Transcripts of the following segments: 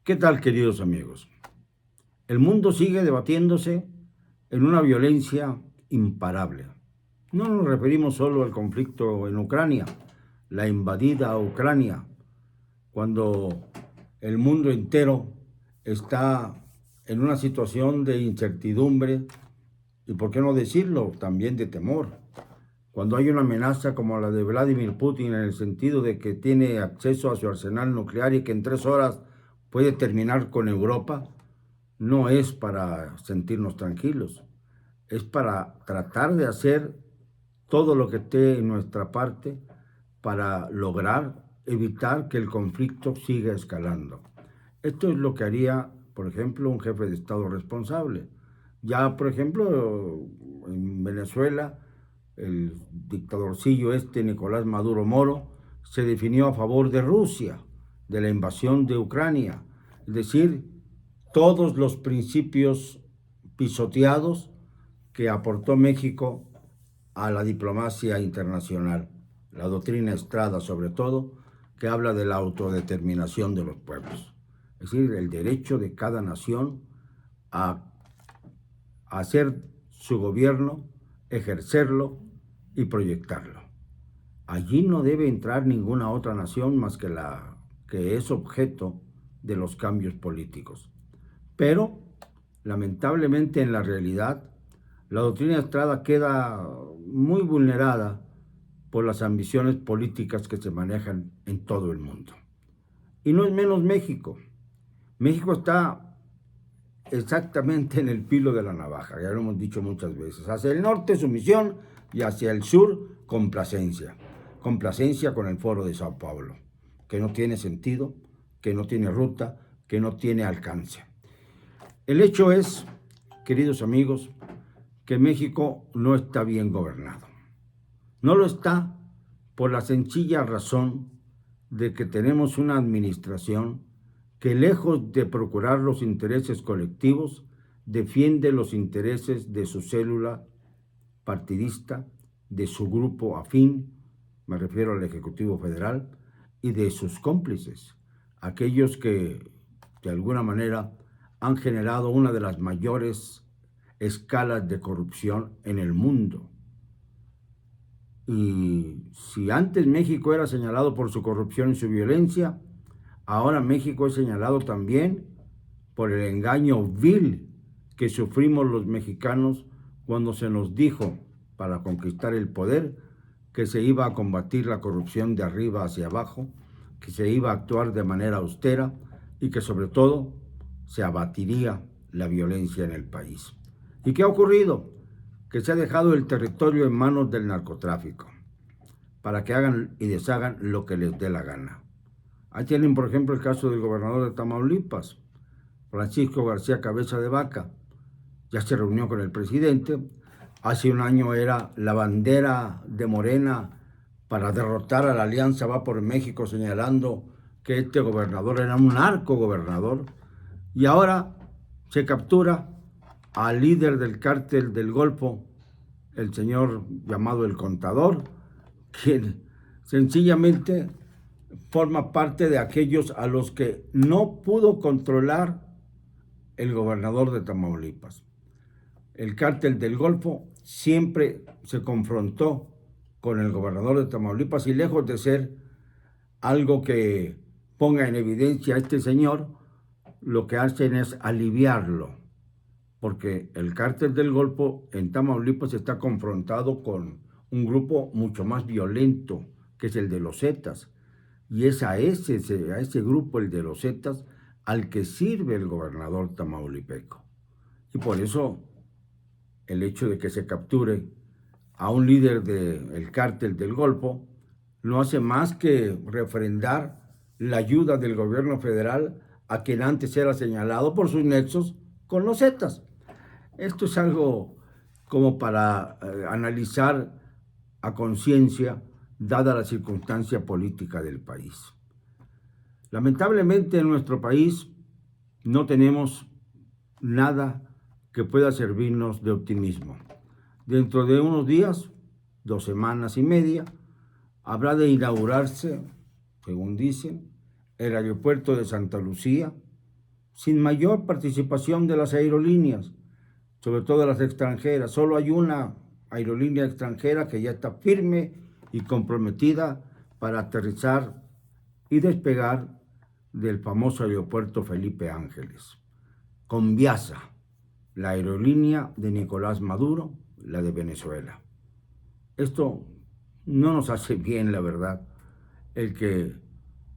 ¿Qué tal, queridos amigos? El mundo sigue debatiéndose en una violencia imparable. No nos referimos solo al conflicto en Ucrania, la invadida Ucrania, cuando el mundo entero está en una situación de incertidumbre y, por qué no decirlo, también de temor. Cuando hay una amenaza como la de Vladimir Putin en el sentido de que tiene acceso a su arsenal nuclear y que en 3 horas puede terminar con Europa, no es para sentirnos tranquilos, es para tratar de hacer todo lo que esté en nuestra parte para lograr evitar que el conflicto siga escalando. Esto es lo que haría, por ejemplo, un jefe de Estado responsable. Ya, por ejemplo, en Venezuela, el dictadorcillo Nicolás Maduro Moro, se definió a favor de Rusia, de la invasión de Ucrania. Es decir, todos los principios pisoteados que aportó México a la diplomacia internacional. La doctrina Estrada, sobre todo, que habla de la autodeterminación de los pueblos. Es decir, el derecho de cada nación a hacer su gobierno, ejercerlo y proyectarlo. Allí no debe entrar ninguna otra nación más que la que es objeto de los cambios políticos. Pero, lamentablemente, en la realidad, la doctrina Estrada queda muy vulnerada por las ambiciones políticas que se manejan en todo el mundo. Y no es menos México. México está exactamente en el filo de la navaja, ya lo hemos dicho muchas veces. Hacia el norte sumisión y hacia el sur complacencia. Complacencia con el Foro de Sao Paulo, que no tiene sentido, que no tiene ruta, que no tiene alcance. El hecho es, queridos amigos, que México no está bien gobernado. No lo está por la sencilla razón de que tenemos una administración que, lejos de procurar los intereses colectivos, defiende los intereses de su célula partidista, de su grupo afín, me refiero al Ejecutivo Federal, y de sus cómplices, aquellos que de alguna manera han generado una de las mayores escalas de corrupción en el mundo. Y si antes México era señalado por su corrupción y su violencia, ahora México es señalado también por el engaño vil que sufrimos los mexicanos cuando se nos dijo, para conquistar el poder, que se iba a combatir la corrupción de arriba hacia abajo, que se iba a actuar de manera austera y que sobre todo se abatiría la violencia en el país. ¿Y qué ha ocurrido? Que se ha dejado el territorio en manos del narcotráfico para que hagan y deshagan lo que les dé la gana. Ahí tienen, por ejemplo, el caso del gobernador de Tamaulipas, Francisco García Cabeza de Vaca. Ya se reunió con el presidente. Hace un año era la bandera de Morena para derrotar a la Alianza Va por México, señalando que este gobernador era un narcogobernador. Y ahora se captura al líder del cártel del Golfo, el señor llamado El Contador, quien sencillamente forma parte de aquellos a los que no pudo controlar el gobernador de Tamaulipas. El cártel del Golfo siempre se confrontó con el gobernador de Tamaulipas y, lejos de ser algo que ponga en evidencia a este señor, lo que hacen es aliviarlo, porque el cártel del Golfo en Tamaulipas está confrontado con un grupo mucho más violento, que es el de los Zetas, y es a ese grupo, el de los Zetas, al que sirve el gobernador tamaulipeco. Y por eso el hecho de que se capture a un líder del cártel del Golfo no hace más que refrendar la ayuda del gobierno federal a quien antes era señalado por sus nexos con los Zetas. Esto es algo como para analizar a conciencia, dada la circunstancia política del país. Lamentablemente en nuestro país no tenemos nada que pueda servirnos de optimismo. Dentro de unos días, 2 semanas y media, habrá de inaugurarse, según dicen, el aeropuerto de Santa Lucía, sin mayor participación de las aerolíneas, sobre todo las extranjeras. Solo hay una aerolínea extranjera que ya está firme y comprometida para aterrizar y despegar del famoso aeropuerto Felipe Ángeles. Conviasa, la aerolínea de Nicolás Maduro, la de Venezuela. Esto no nos hace bien, la verdad, el que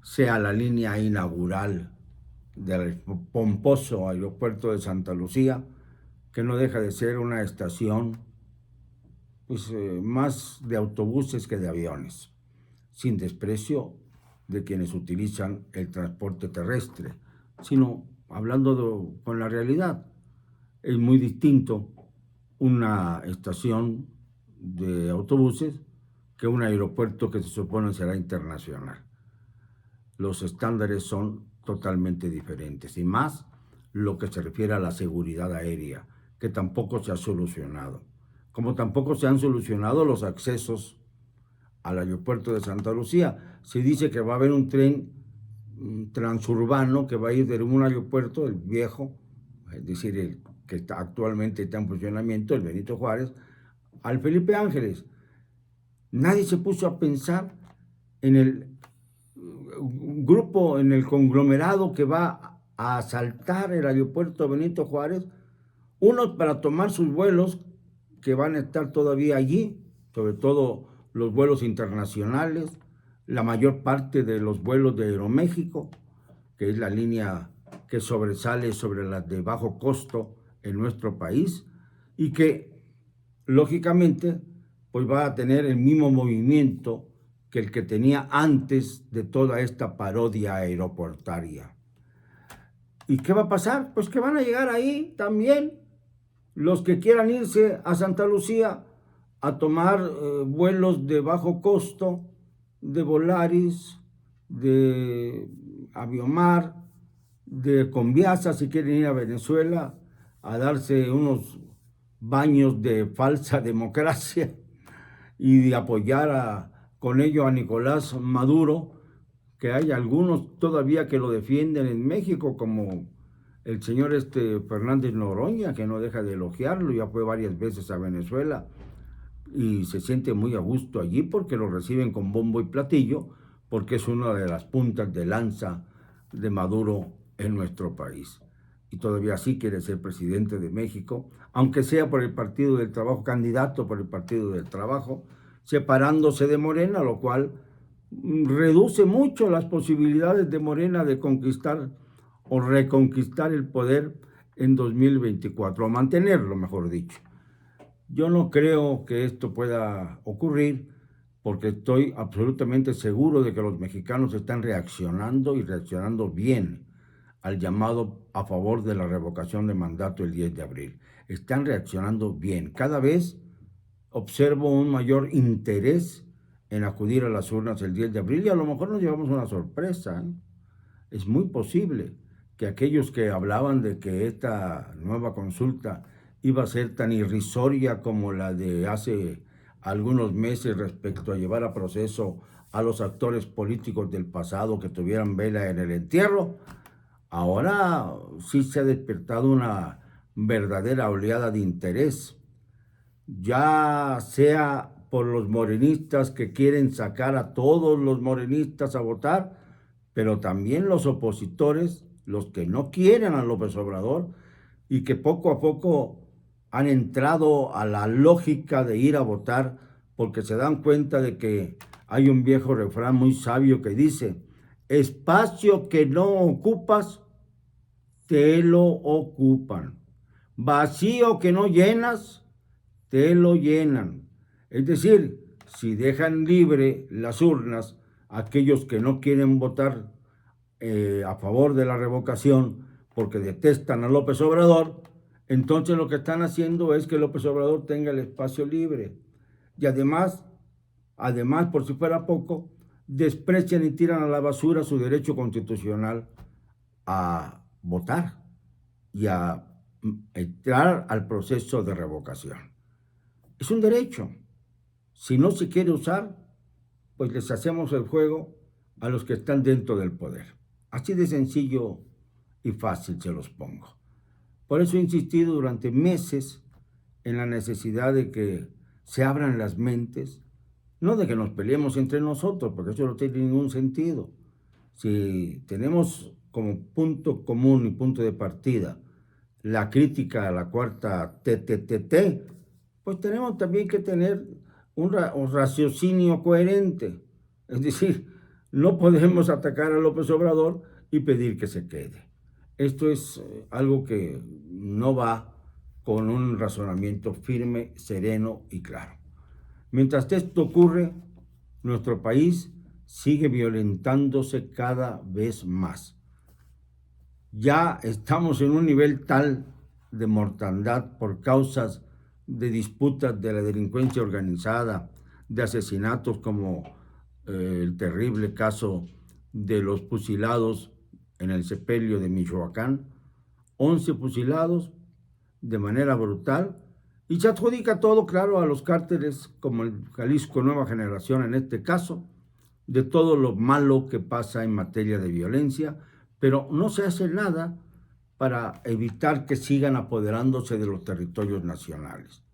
sea la línea inaugural del pomposo aeropuerto de Santa Lucía, que no deja de ser una estación pues, más de autobuses que de aviones, sin desprecio de quienes utilizan el transporte terrestre, sino hablando con la realidad. Es muy distinto una estación de autobuses que un aeropuerto que se supone será internacional. Los estándares son totalmente diferentes, y más lo que se refiere a la seguridad aérea, que tampoco se ha solucionado, como tampoco se han solucionado los accesos al aeropuerto de Santa Lucía. Se dice que va a haber un tren transurbano que va a ir de un aeropuerto, el viejo, es decir, el que actualmente está en funcionamiento, el Benito Juárez, al Felipe Ángeles. Nadie se puso a pensar en el grupo, en el conglomerado que va a asaltar el aeropuerto Benito Juárez, unos para tomar sus vuelos que van a estar todavía allí, sobre todo los vuelos internacionales, la mayor parte de los vuelos de Aeroméxico, que es la línea que sobresale sobre las de bajo costo en nuestro país, y que lógicamente pues va a tener el mismo movimiento que el que tenía antes de toda esta parodia aeroportuaria. ¿Y qué va a pasar? Pues que van a llegar ahí también los que quieran irse a Santa Lucía a tomar vuelos de bajo costo, de Volaris, de Aviomar, de Conviasa, si quieren ir a Venezuela a darse unos baños de falsa democracia y de apoyar con ello a Nicolás Maduro, que hay algunos todavía que lo defienden en México, como el señor Fernández Noroña, que no deja de elogiarlo, ya fue varias veces a Venezuela y se siente muy a gusto allí porque lo reciben con bombo y platillo, porque es una de las puntas de lanza de Maduro en nuestro país. Y todavía sí quiere ser presidente de México, aunque sea por el Partido del Trabajo, candidato por el Partido del Trabajo, separándose de Morena, lo cual reduce mucho las posibilidades de Morena de conquistar o reconquistar el poder en 2024, o mantenerlo, mejor dicho. Yo no creo que esto pueda ocurrir porque estoy absolutamente seguro de que los mexicanos están reaccionando y reaccionando bien al llamado a favor de la revocación de mandato el 10 de abril. Están reaccionando bien. Cada vez observo un mayor interés en acudir a las urnas el 10 de abril y a lo mejor nos llevamos una sorpresa, ¿eh? Es muy posible que aquellos que hablaban de que esta nueva consulta iba a ser tan irrisoria como la de hace algunos meses respecto a llevar a proceso a los actores políticos del pasado que tuvieran vela en el entierro, ahora sí se ha despertado una verdadera oleada de interés, ya sea por los morenistas que quieren sacar a todos los morenistas a votar, pero también los opositores, los que no quieren a López Obrador y que poco a poco han entrado a la lógica de ir a votar porque se dan cuenta de que hay un viejo refrán muy sabio que dice: espacio que no ocupas, te lo ocupan. Vacío que no llenas, te lo llenan. Es decir, si dejan libre las urnas a aquellos que no quieren votar a favor de la revocación porque detestan a López Obrador, entonces lo que están haciendo es que López Obrador tenga el espacio libre. Y además, por si fuera poco, desprecian y tiran a la basura su derecho constitucional a votar y a entrar al proceso de revocación. Es un derecho. Si no se quiere usar, pues les hacemos el juego a los que están dentro del poder. Así de sencillo y fácil se los pongo. Por eso he insistido durante meses en la necesidad de que se abran las mentes, no de que nos peleemos entre nosotros, porque eso no tiene ningún sentido. Si tenemos como punto común y punto de partida la crítica a la cuarta TTT, pues tenemos también que tener un raciocinio coherente. Es decir, no podemos atacar a López Obrador y pedir que se quede. Esto es algo que no va con un razonamiento firme, sereno y claro. Mientras esto ocurre, nuestro país sigue violentándose cada vez más. Ya estamos en un nivel tal de mortandad por causas de disputas de la delincuencia organizada, de asesinatos como el terrible caso de los fusilados en el sepelio de Michoacán, 11 fusilados de manera brutal, y se adjudica todo, claro, a los cárteles como el Jalisco Nueva Generación en este caso, de todo lo malo que pasa en materia de violencia, pero no se hace nada para evitar que sigan apoderándose de los territorios nacionales,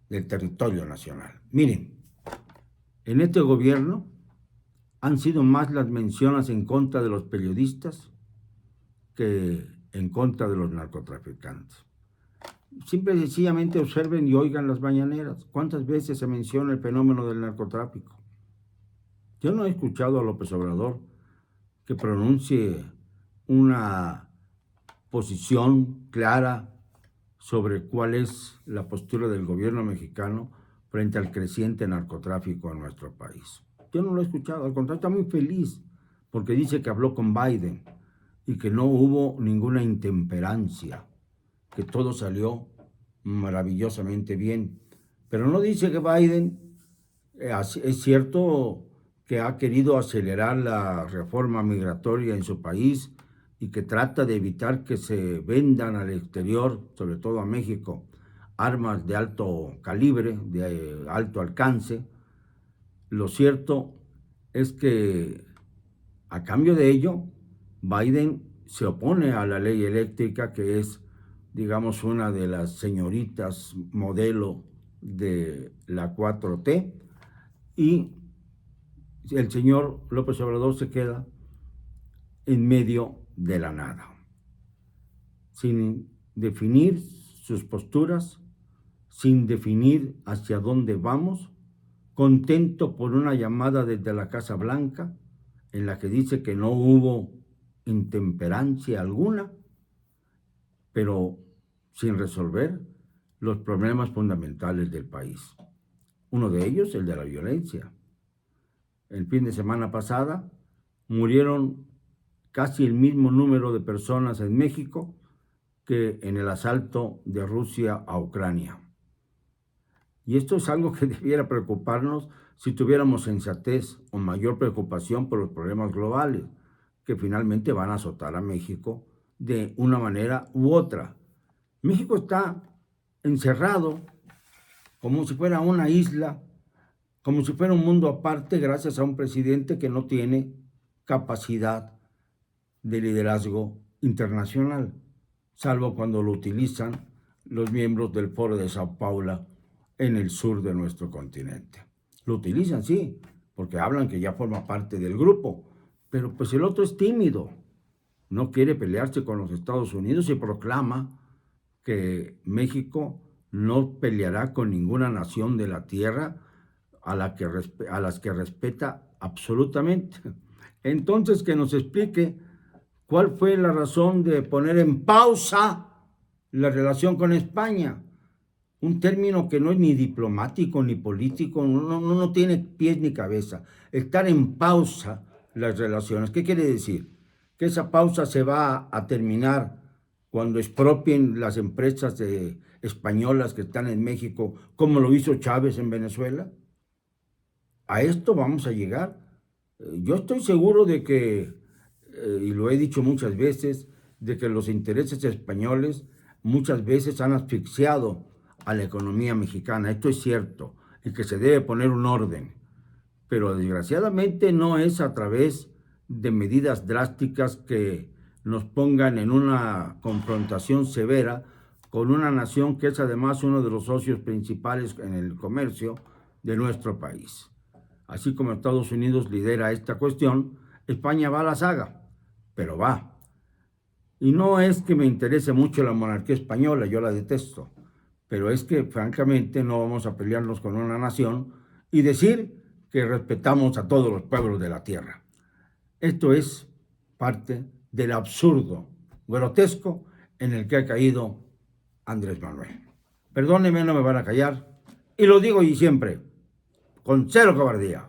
del territorio nacional. Miren, en este gobierno han sido más las menciones en contra de los periodistas que en contra de los narcotraficantes. Simple y sencillamente observen y oigan las mañaneras. ¿Cuántas veces se menciona el fenómeno del narcotráfico? Yo no he escuchado a López Obrador que pronuncie una posición clara sobre cuál es la postura del gobierno mexicano frente al creciente narcotráfico en nuestro país. Yo no lo he escuchado, al contrario, está muy feliz porque dice que habló con Biden y que no hubo ninguna intemperancia, que todo salió maravillosamente bien. Pero no dice que Biden, es cierto que ha querido acelerar la reforma migratoria en su país y que trata de evitar que se vendan al exterior, sobre todo a México, armas de alto calibre, de alto alcance. Lo cierto es que a cambio de ello, Biden se opone a la ley eléctrica, que es, digamos, una de las señoritas modelo de la 4T, y el señor López Obrador se queda en medio de la nada, sin definir sus posturas, sin definir hacia dónde vamos, contento por una llamada desde la Casa Blanca en la que dice que no hubo intemperancia alguna, pero sin resolver los problemas fundamentales del país. Uno de ellos, el de la violencia. El fin de semana pasada murieron casi el mismo número de personas en México que en el asalto de Rusia a Ucrania. Y esto es algo que debiera preocuparnos si tuviéramos sensatez o mayor preocupación por los problemas globales que finalmente van a azotar a México de una manera u otra. México está encerrado como si fuera una isla, como si fuera un mundo aparte, gracias a un presidente que no tiene capacidad de liderazgo internacional, salvo cuando lo utilizan los miembros del Foro de Sao Paulo en el sur de nuestro continente. Lo utilizan, sí, porque hablan que ya forma parte del grupo, pero pues el otro es tímido, no quiere pelearse con los Estados Unidos y proclama que México no peleará con ninguna nación de la tierra a las que respeta absolutamente. Entonces, que nos explique cuál fue la razón de poner en pausa la relación con España. Un término que no es ni diplomático ni político, no tiene pies ni cabeza. Estar en pausa las relaciones. ¿Qué quiere decir? Que esa pausa se va a terminar cuando expropien las empresas españolas que están en México, como lo hizo Chávez en Venezuela. A esto vamos a llegar. Yo estoy seguro de que, y lo he dicho muchas veces, de que los intereses españoles muchas veces han asfixiado a la economía mexicana. Esto es cierto, y que se debe poner un orden. Pero desgraciadamente no es a través de medidas drásticas que nos pongan en una confrontación severa con una nación que es además uno de los socios principales en el comercio de nuestro país. Así como Estados Unidos lidera esta cuestión, España va a la saga, pero va. Y no es que me interese mucho la monarquía española, yo la detesto, pero es que francamente no vamos a pelearnos con una nación y decir que respetamos a todos los pueblos de la tierra. Esto es parte del absurdo grotesco en el que ha caído Andrés Manuel. Perdónenme, no me van a callar, y lo digo y siempre, con cero cobardía.